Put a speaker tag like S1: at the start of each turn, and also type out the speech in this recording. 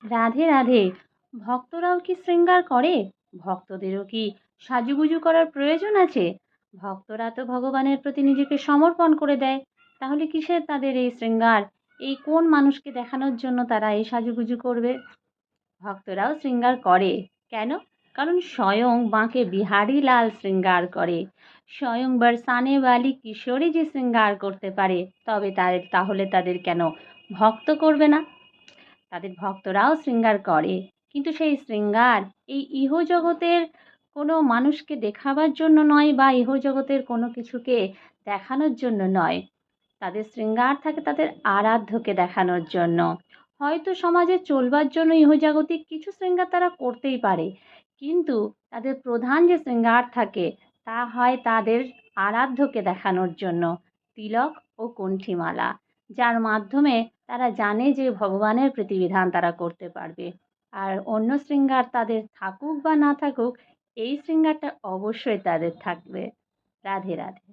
S1: রাধে রাধে। ভক্তরাও কি শৃঙ্গার করে? ভক্তদেরও কি সাজুগুজু করার প্রয়োজন আছে? ভক্তরা তো ভগবানের প্রতি নিজেকে সমর্পণ করে দেয়, তাহলে কিসের তাদের এই শৃঙ্গার? এই কোন মানুষকে দেখানোর জন্য তারা এই সাজুগুজু করবে? ভক্তরাও শৃঙ্গার করে। কেন? কারণ স্বয়ং বাঁকে বিহারী লাল শৃঙ্গার করে। স্বয়ং বরসানে বালি কিশোরী যে শৃঙ্গার করতে পারে, তবে তাহলে তাদের কেন ভক্ত করবে না? তাদের ভক্তরাও শৃঙ্গার করে, কিন্তু সেই শৃঙ্গার এই ইহজগতের কোনো মানুষকে দেখাবার জন্য নয়, বা ইহজগতের কোনো কিছুকে দেখানোর জন্য নয়। তাদের শৃঙ্গার থাকে তাদের আরাধ্যকে দেখানোর জন্য। হয়তো সমাজে চলবার জন্য ইহজাগতিক কিছু শৃঙ্গার তারা করতেই পারে, কিন্তু তাদের প্রধান যে শৃঙ্গার থাকে তা হয় তাদের আরাধ্যকে দেখানোর জন্য। তিলক ও কণ্ঠীমালা, যার মাধ্যমে তারা জানে যে ভগবানের প্রতিবিধান তারা করতে পারবে। আর অন্য শৃঙ্গার তাদের থাকুক বা না থাকুক, এই শৃঙ্গারটা অবশ্যই তাদের থাকবে। রাধে রাধে।